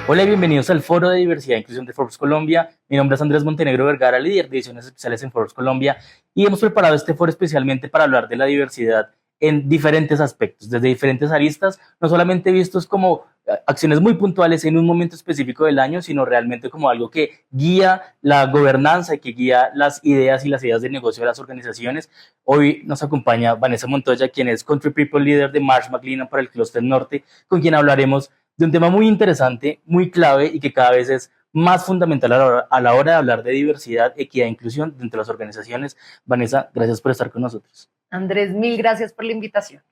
Hola y bienvenidos al Foro de Diversidad e Inclusión de Forbes Colombia. Mi nombre es Andrés Montenegro Vergara, líder de ediciones especiales en Forbes Colombia, y hemos preparado este foro especialmente para hablar de la diversidad en diferentes aspectos, desde diferentes aristas, no solamente vistos como acciones muy puntuales en un momento específico del año, sino realmente como algo que guía la gobernanza y que guía las ideas y las ideas de negocio de las organizaciones. Hoy nos acompaña Vanessa Montoya, quien es Country People Leader de Marsh McLennan para el Clúster Norte, con quien hablaremos de un tema muy interesante, muy clave y que cada vez es más fundamental a la hora de hablar de diversidad, equidad e inclusión dentro de las organizaciones. Vanessa, gracias por estar con nosotros. Andrés, mil gracias por la invitación.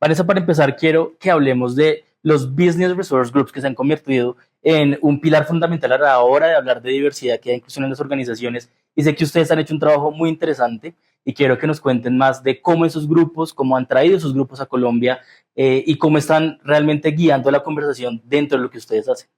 Vanessa, para empezar, quiero que hablemos de los Business Resource Groups que se han convertido en un pilar fundamental a la hora de hablar de diversidad, equidad e inclusión en las organizaciones. Y sé que ustedes han hecho un trabajo muy interesante y quiero que nos cuenten más de cómo esos grupos, cómo han traído esos grupos a Colombia y cómo están realmente guiando la conversación dentro de lo que ustedes hacen.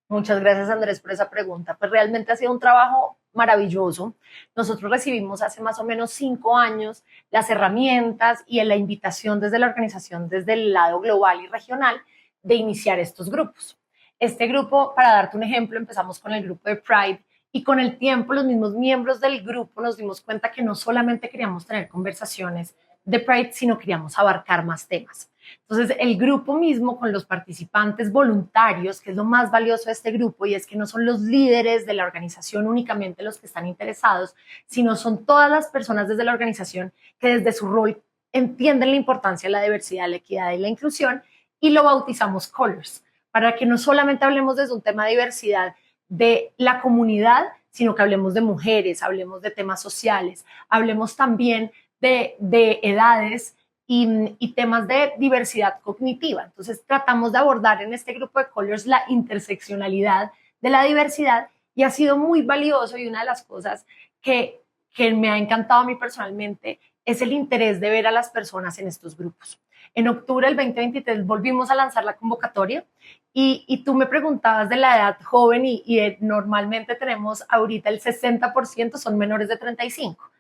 Muchas gracias, Andrés, por esa pregunta. Pues realmente ha sido un trabajo maravilloso. Nosotros recibimos hace más o menos 5 años las herramientas y la invitación desde la organización, desde el lado global y regional, de iniciar estos grupos. Este grupo, para darte un ejemplo, empezamos con el grupo de Pride y con el tiempo los mismos miembros del grupo nos dimos cuenta que no solamente queríamos tener conversaciones de Pride, sino queríamos abarcar más temas. Entonces, el grupo mismo con los participantes voluntarios, que es lo más valioso de este grupo, y es que no son los líderes de la organización únicamente los que están interesados, sino son todas las personas desde la organización que desde su rol entienden la importancia de la diversidad, la equidad y la inclusión, y lo bautizamos Colors, para que no solamente hablemos desde un tema de diversidad de la comunidad, sino que hablemos de mujeres, hablemos de temas sociales, hablemos también de edades, y temas de diversidad cognitiva. Entonces tratamos de abordar en este grupo de Colors la interseccionalidad de la diversidad y ha sido muy valioso, y una de las cosas que me ha encantado a mí personalmente es el interés de ver a las personas en estos grupos. En octubre del 2023 volvimos a lanzar la convocatoria y tú me preguntabas de la edad joven y normalmente tenemos ahorita el 60% son menores de 35.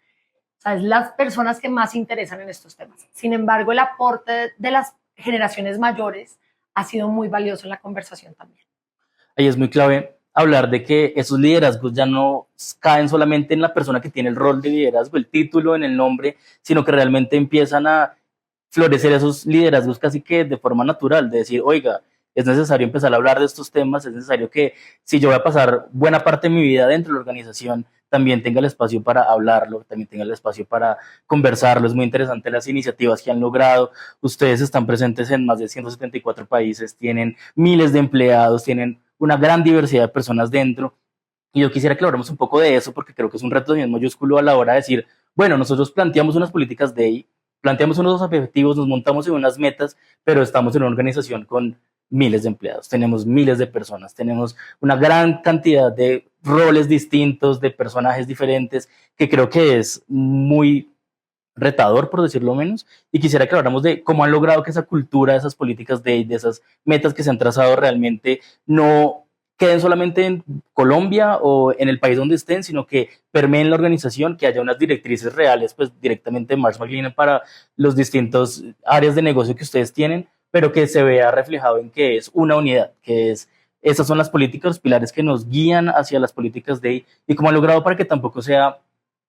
O sea, es las personas que más se interesan en estos temas. Sin embargo, el aporte de las generaciones mayores ha sido muy valioso en la conversación también. Ahí es muy clave hablar de que esos liderazgos ya no caen solamente en la persona que tiene el rol de liderazgo, el título en el nombre, sino que realmente empiezan a florecer esos liderazgos casi que de forma natural, de decir, oiga, es necesario empezar a hablar de estos temas, es necesario que si yo voy a pasar buena parte de mi vida dentro de la organización, también tenga el espacio para hablarlo, también tenga el espacio para conversarlo. Es muy interesante las iniciativas que han logrado. Ustedes están presentes en más de 174 países, tienen miles de empleados, tienen una gran diversidad de personas dentro. Y yo quisiera que habláramos un poco de eso porque creo que es un reto también mayúsculo a la hora de decir, bueno, nosotros planteamos unas políticas de ahí, planteamos unos objetivos, nos montamos en unas metas, pero estamos en una organización con miles de empleados, tenemos miles de personas, tenemos una gran cantidad de roles distintos, de personajes diferentes, que creo que es muy retador, por decirlo menos, y quisiera que habláramos de cómo han logrado que esa cultura, esas políticas de esas metas que se han trazado realmente no queden solamente en Colombia o en el país donde estén, sino que permeen la organización, que haya unas directrices reales, pues directamente de Marsh McLennan para los distintos áreas de negocio que ustedes tienen, pero que se vea reflejado en que es una unidad, que es esas son las políticas, los pilares que nos guían hacia las políticas de y cómo han logrado para que tampoco sea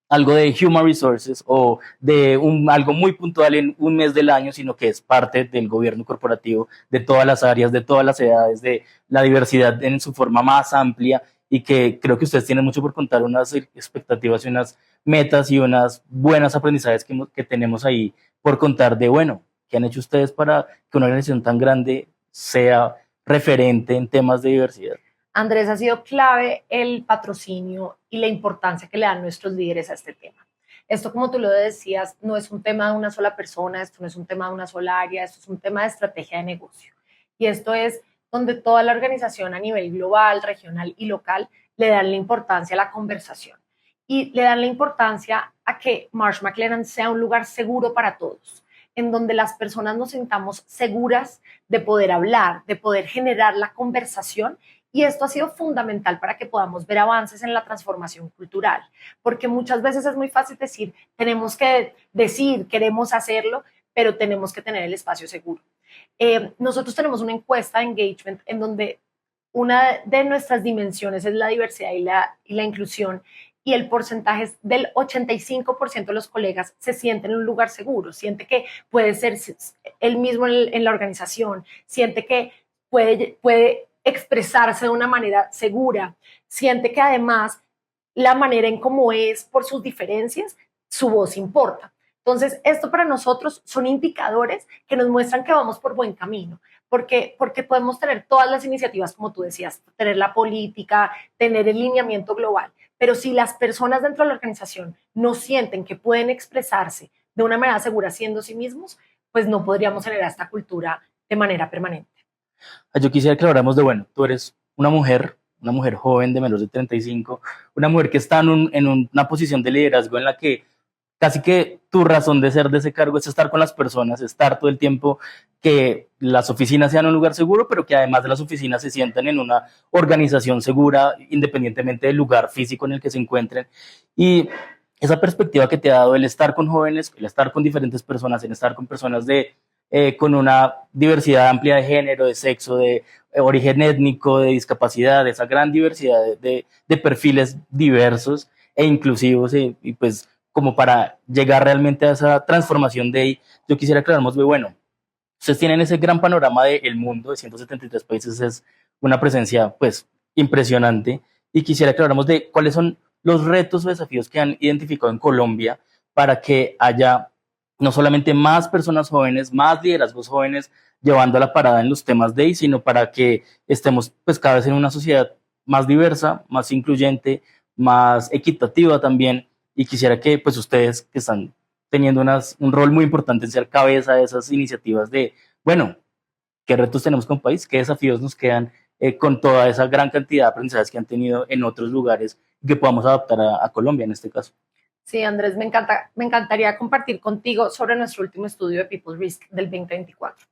algo de human resources o de algo muy puntual en un mes del año, sino que es parte del gobierno corporativo, de todas las áreas, de todas las edades, de la diversidad en su forma más amplia y que creo que ustedes tienen mucho por contar, unas expectativas y unas metas y unas buenas aprendizajes que tenemos ahí por contar de, bueno, ¿qué han hecho ustedes para que una organización tan grande sea referente en temas de diversidad? Andrés, ha sido clave el patrocinio y la importancia que le dan nuestros líderes a este tema. Esto, como tú lo decías, no es un tema de una sola persona, esto no es un tema de una sola área, esto es un tema de estrategia de negocio. Y esto es donde toda la organización a nivel global, regional y local le dan la importancia a la conversación y le dan la importancia a que Marsh McLennan sea un lugar seguro para todos, en donde las personas nos sintamos seguras de poder hablar, de poder generar la conversación. Y esto ha sido fundamental para que podamos ver avances en la transformación cultural, porque muchas veces es muy fácil decir, tenemos que decir, queremos hacerlo, pero tenemos que tener el espacio seguro. Nosotros tenemos una encuesta de engagement en donde una de nuestras dimensiones es la diversidad y la inclusión, y el porcentaje es del 85% de los colegas se sienten en un lugar seguro, siente que puede ser él mismo en la organización, siente que puede expresarse de una manera segura, siente que además la manera en cómo es por sus diferencias, su voz importa. Entonces, esto para nosotros son indicadores que nos muestran que vamos por buen camino, porque podemos tener todas las iniciativas, como tú decías, tener la política, tener el lineamiento global, pero si las personas dentro de la organización no sienten que pueden expresarse de una manera segura siendo sí mismos, pues no podríamos generar esta cultura de manera permanente. Yo quisiera que habláramos de, bueno, tú eres una mujer joven de menos de 35, una mujer que está en una posición de liderazgo en la que casi que tu razón de ser de ese cargo es estar con las personas, estar todo el tiempo, que las oficinas sean un lugar seguro, pero que además de las oficinas se sientan en una organización segura, independientemente del lugar físico en el que se encuentren. Y esa perspectiva que te ha dado el estar con jóvenes, el estar con diferentes personas, el estar con personas con una diversidad amplia de género, de sexo, de origen étnico, de discapacidad, de esa gran diversidad de perfiles diversos e inclusivos, y pues como para llegar realmente a esa transformación de ahí, yo quisiera aclararnos de, bueno, ustedes tienen ese gran panorama del mundo de 173 países, es una presencia pues impresionante, y quisiera aclararnos de cuáles son los retos o desafíos que han identificado en Colombia para que haya no solamente más personas jóvenes, más liderazgos jóvenes llevando a la parada en los temas de ahí, sino para que estemos pues cada vez en una sociedad más diversa, más incluyente, más equitativa también. Y quisiera que pues ustedes que están teniendo un rol muy importante en ser cabeza de esas iniciativas de, bueno, qué retos tenemos como país, qué desafíos nos quedan con toda esa gran cantidad de aprendizajes que han tenido en otros lugares que podamos adaptar a Colombia en este caso. Sí, Andrés, me encantaría compartir contigo sobre nuestro último estudio de People Risk del 2024.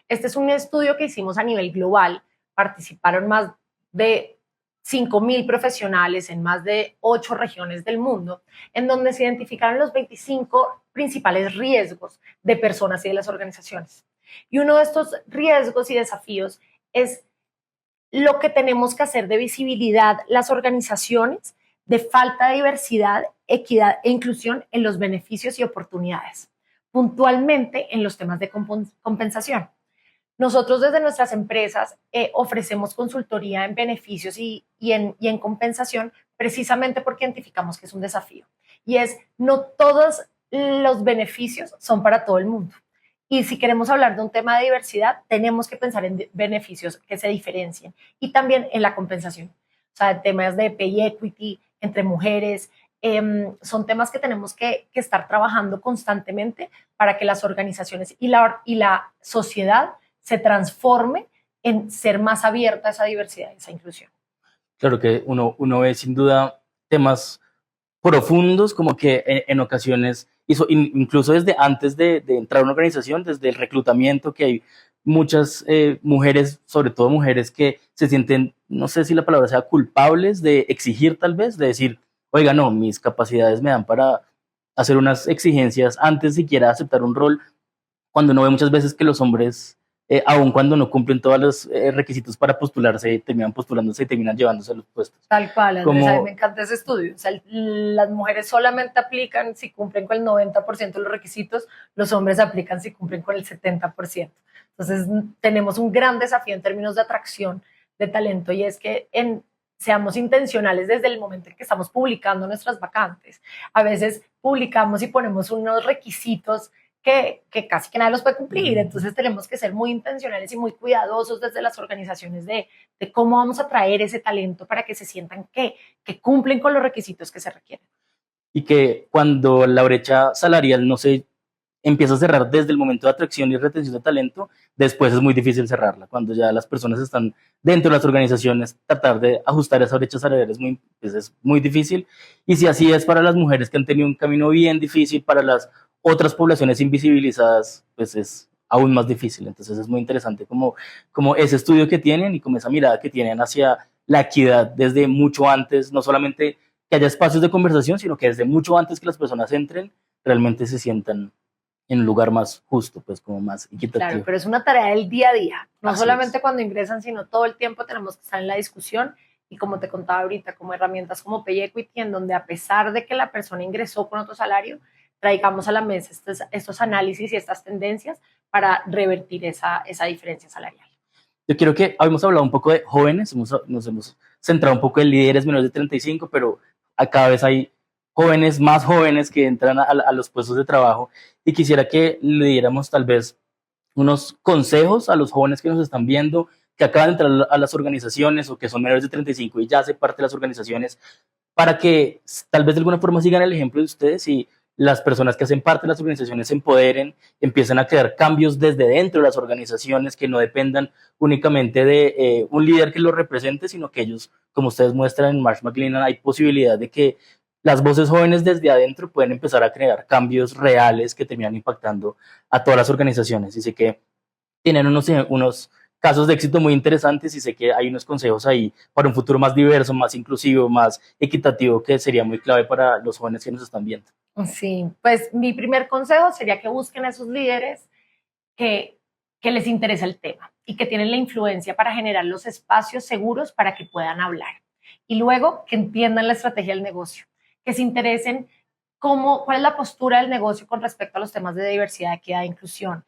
Este es un estudio que hicimos a nivel global. Participaron más de 5.000 profesionales en más de 8 regiones del mundo, en donde se identificaron los 25 principales riesgos de personas y de las organizaciones. Y uno de estos riesgos y desafíos es lo que tenemos que hacer de visibilidad las organizaciones, de falta de diversidad, equidad e inclusión en los beneficios y oportunidades, puntualmente en los temas de compensación. Nosotros desde nuestras empresas ofrecemos consultoría en beneficios y en compensación precisamente porque identificamos que es un desafío. Y es, no todos los beneficios son para todo el mundo. Y si queremos hablar de un tema de diversidad, tenemos que pensar en beneficios que se diferencien y también en la compensación. O sea, temas de pay equity entre mujeres, son temas que tenemos que estar trabajando constantemente para que las organizaciones y la sociedad se transforme en ser más abierta a esa diversidad y esa inclusión. Claro que uno ve sin duda temas profundos, como que en ocasiones, incluso desde antes de entrar a una organización, desde el reclutamiento, que hay muchas mujeres, sobre todo mujeres que se sienten, no sé si la palabra sea culpables de exigir tal vez, de decir, oiga, no, mis capacidades me dan para hacer unas exigencias antes siquiera de aceptar un rol, cuando uno ve muchas veces que los hombres, aun cuando no cumplen todos los requisitos para postularse, terminan postulándose y terminan llevándose a los puestos. Tal cual, Andrés, a mí me encanta ese estudio. O sea, las mujeres solamente aplican si cumplen con el 90% de los requisitos, los hombres aplican si cumplen con el 70%. Entonces, tenemos un gran desafío en términos de atracción de talento, y es que seamos intencionales desde el momento en que estamos publicando nuestras vacantes. A veces publicamos y ponemos unos requisitos que casi que nadie los puede cumplir. Entonces tenemos que ser muy intencionales y muy cuidadosos desde las organizaciones de cómo vamos a traer ese talento para que se sientan que cumplen con los requisitos que se requieren. Y que cuando la brecha salarial no se empieza a cerrar desde el momento de atracción y retención de talento, después es muy difícil cerrarla. Cuando ya las personas están dentro de las organizaciones, tratar de ajustar esa brecha salarial es muy difícil. Y si así es para las mujeres que han tenido un camino bien difícil, para las otras poblaciones invisibilizadas, pues es aún más difícil. Entonces es muy interesante como ese estudio que tienen y como esa mirada que tienen hacia la equidad desde mucho antes, no solamente que haya espacios de conversación, sino que desde mucho antes que las personas entren, realmente se sientan en un lugar más justo, pues como más Claro, equitativo. pero es una tarea del día a día, no Así solamente es. cuando ingresan, sino todo el tiempo tenemos que estar en la discusión y como te contaba ahorita, como herramientas como Pay Equity, en donde a pesar de que la persona ingresó con otro salario, traigamos a la mesa estos análisis y estas tendencias para revertir esa diferencia salarial. Yo quiero que hemos hablado un poco de jóvenes, nos hemos centrado un poco en líderes menores de 35, pero a cada vez hay jóvenes, más jóvenes que entran a los puestos de trabajo y quisiera que le diéramos tal vez unos consejos a los jóvenes que nos están viendo, que acaban de entrar a las organizaciones o que son menores de 35 y ya hace parte de las organizaciones, para que tal vez de alguna forma sigan el ejemplo de ustedes y las personas que hacen parte de las organizaciones se empoderen, empiecen a crear cambios desde dentro de las organizaciones que no dependan únicamente de un líder que los represente, sino que ellos, como ustedes muestran en Marsh McLennan, hay posibilidad de que las voces jóvenes desde adentro pueden empezar a crear cambios reales que terminan impactando a todas las organizaciones. Y sé que tienen unos casos de éxito muy interesantes y sé que hay unos consejos ahí para un futuro más diverso, más inclusivo, más equitativo, que sería muy clave para los jóvenes que nos están viendo. Sí, pues mi primer consejo sería que busquen a esos líderes que, que les interesa el tema y que tienen la influencia para generar los espacios seguros para que puedan hablar. Y luego que entiendan la estrategia del negocio, que se interesen cuál es la postura del negocio con respecto a los temas de diversidad, equidad e inclusión,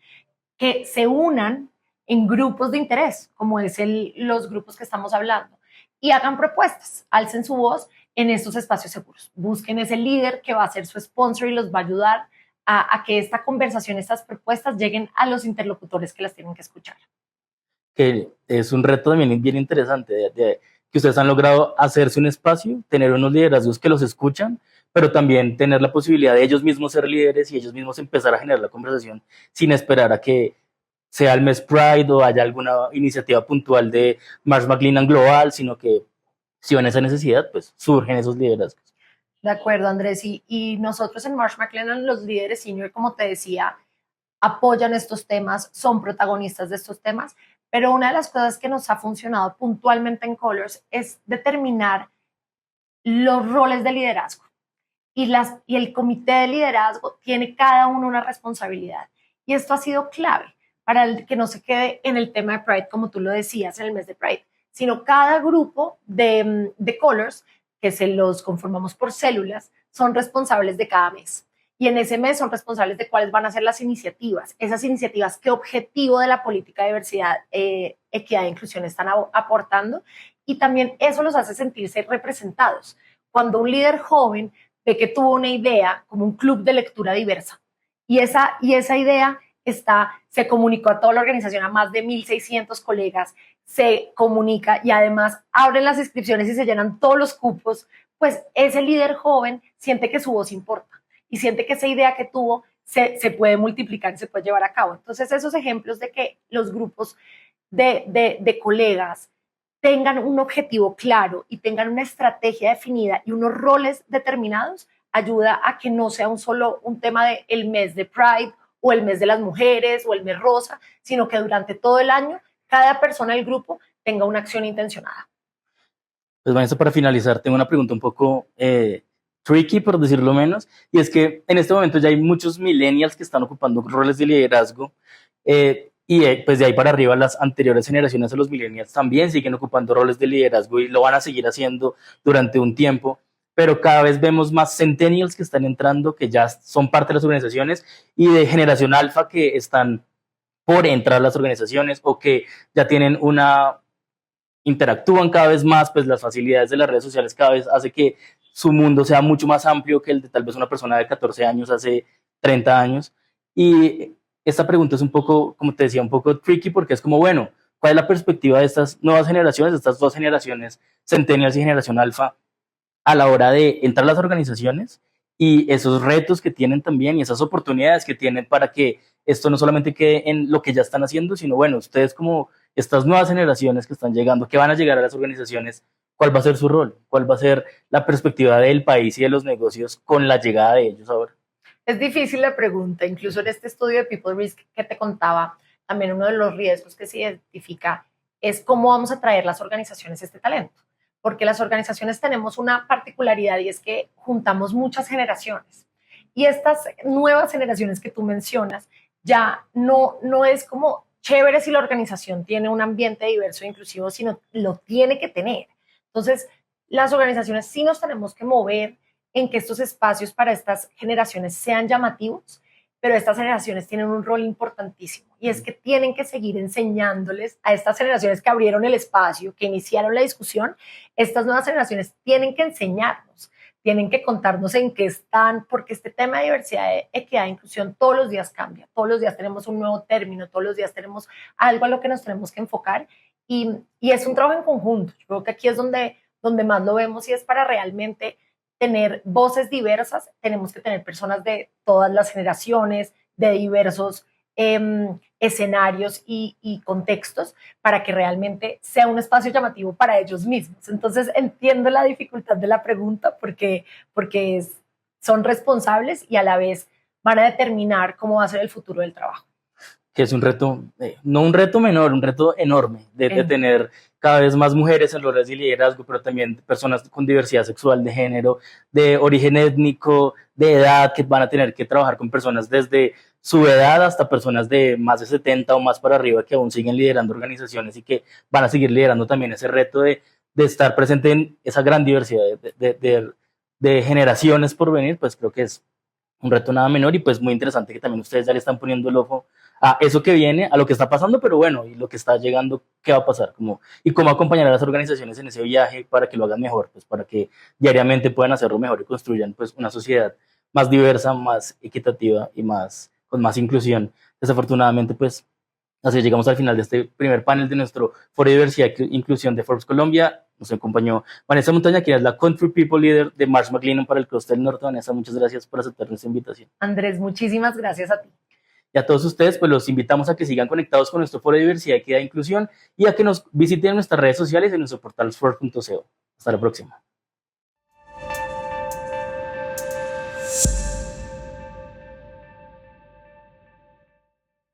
que se unan en grupos de interés, como es los grupos que estamos hablando, y hagan propuestas, alcen su voz en estos espacios seguros. Busquen ese líder que va a ser su sponsor y los va a ayudar a que esta conversación, estas propuestas lleguen a los interlocutores que las tienen que escuchar. Que es un reto también bien interesante, que ustedes han logrado hacerse un espacio, tener unos liderazgos que los escuchan, pero también tener la posibilidad de ellos mismos ser líderes y ellos mismos empezar a generar la conversación sin esperar a que sea el mes Pride o haya alguna iniciativa puntual de Marsh McLennan Global, sino que si ven esa necesidad, pues surgen esos liderazgos. De acuerdo, Andrés. Y nosotros en Marsh McLennan, los líderes senior, como te decía, apoyan estos temas, son protagonistas de estos temas, pero una de las cosas que nos ha funcionado puntualmente en Colors es determinar los roles de liderazgo. Y el comité de liderazgo tiene cada uno una responsabilidad. Y esto ha sido clave para que no se quede en el tema de Pride, como tú lo decías, en el mes de Pride, sino cada grupo de Colors, que se los conformamos por células, son responsables de cada mes. Y en ese mes son responsables de cuáles van a ser las iniciativas. Esas iniciativas, qué objetivo de la política de diversidad, equidad e inclusión están aportando. Y también eso los hace sentirse representados. Cuando un líder joven ve que tuvo una idea como un club de lectura diversa y esa idea se comunicó a toda la organización, a más de 1,600 colegas, se comunica y además abren las inscripciones y se llenan todos los cupos, pues ese líder joven siente que su voz importa y siente que esa idea que tuvo se puede multiplicar y se puede llevar a cabo. Entonces esos ejemplos de que los grupos de colegas tengan un objetivo claro y tengan una estrategia definida y unos roles determinados, ayuda a que no sea solo un tema del mes de Pride o el mes de las mujeres o el mes rosa, sino que durante todo el año cada persona del grupo tenga una acción intencionada. Pues Vanessa, para finalizar, tengo una pregunta un poco tricky, por decirlo menos, y es que en este momento ya hay muchos millennials que están ocupando roles de liderazgo, pues de ahí para arriba las anteriores generaciones de los millennials también siguen ocupando roles de liderazgo y lo van a seguir haciendo durante un tiempo, pero cada vez vemos más centennials que están entrando, que ya son parte de las organizaciones, y de generación alfa que están por entrar a las organizaciones o que ya tienen interactúan cada vez más, pues las facilidades de las redes sociales cada vez hace que su mundo sea mucho más amplio que el de tal vez una persona de 14 años hace 30 años. Y esta pregunta es un poco, como te decía, un poco tricky porque es como, bueno, ¿cuál es la perspectiva de estas nuevas generaciones, de estas dos generaciones, Centennials y Generación Alfa, a la hora de entrar a las organizaciones y esos retos que tienen también y esas oportunidades que tienen para que esto no solamente quede en lo que ya están haciendo, sino bueno, ustedes como estas nuevas generaciones que están llegando, que van a llegar a las organizaciones, ¿cuál va a ser su rol? ¿Cuál va a ser la perspectiva del país y de los negocios con la llegada de ellos ahora? Es difícil la pregunta, incluso en este estudio de People Risk que te contaba, también uno de los riesgos que se identifica es cómo vamos a traer las organizaciones este talento, porque las organizaciones tenemos una particularidad y es que juntamos muchas generaciones Y estas nuevas generaciones que tú mencionas ya no es como chévere si la organización tiene un ambiente diverso e inclusivo, sino lo tiene que tener. Entonces, las organizaciones sí nos tenemos que mover en que estos espacios para estas generaciones sean llamativos, pero estas generaciones tienen un rol importantísimo y es que tienen que seguir enseñándoles a estas generaciones que abrieron el espacio, que iniciaron la discusión. Estas nuevas generaciones tienen que enseñarnos, tienen que contarnos en qué están, porque este tema de diversidad, equidad e inclusión todos los días cambia, todos los días tenemos un nuevo término, todos los días tenemos algo a lo que nos tenemos que enfocar y es un trabajo en conjunto. Yo creo que aquí es donde más lo vemos y es para realmente tener voces diversas, tenemos que tener personas de todas las generaciones, de diversos escenarios y contextos para que realmente sea un espacio llamativo para ellos mismos. Entonces entiendo la dificultad de la pregunta porque son responsables y a la vez van a determinar cómo va a ser el futuro del trabajo. Que es un reto, no un reto menor, un reto enorme de tener cada vez más mujeres en roles de liderazgo, pero también personas con diversidad sexual, de género, de origen étnico, de edad, que van a tener que trabajar con personas desde su edad hasta personas de más de 70 o más para arriba que aún siguen liderando organizaciones y que van a seguir liderando también ese reto de estar presente en esa gran diversidad de generaciones por venir. Pues creo que es un reto nada menor y pues muy interesante que también ustedes ya le están poniendo el ojo a eso que viene, a lo que está pasando, pero bueno, y lo que está llegando, ¿qué va a pasar? Y cómo acompañar a las organizaciones en ese viaje para que lo hagan mejor, pues para que diariamente puedan hacerlo mejor y construyan pues una sociedad más diversa, más equitativa y con más inclusión. Desafortunadamente, pues así llegamos al final de este primer panel de nuestro Foro de Diversidad e Inclusión de Forbes Colombia. Nos acompañó Vanessa Montaña, quien es la Country People Leader de Marsh McLennan para el Costa del Norte. Vanessa, muchas gracias por aceptar nuestra invitación. Andrés, muchísimas gracias a ti. Y a todos ustedes, pues los invitamos a que sigan conectados con nuestro Foro de Diversidad, Equidad e Inclusión y a que nos visiten en nuestras redes sociales y en nuestro portal Forbes.co. Hasta la próxima.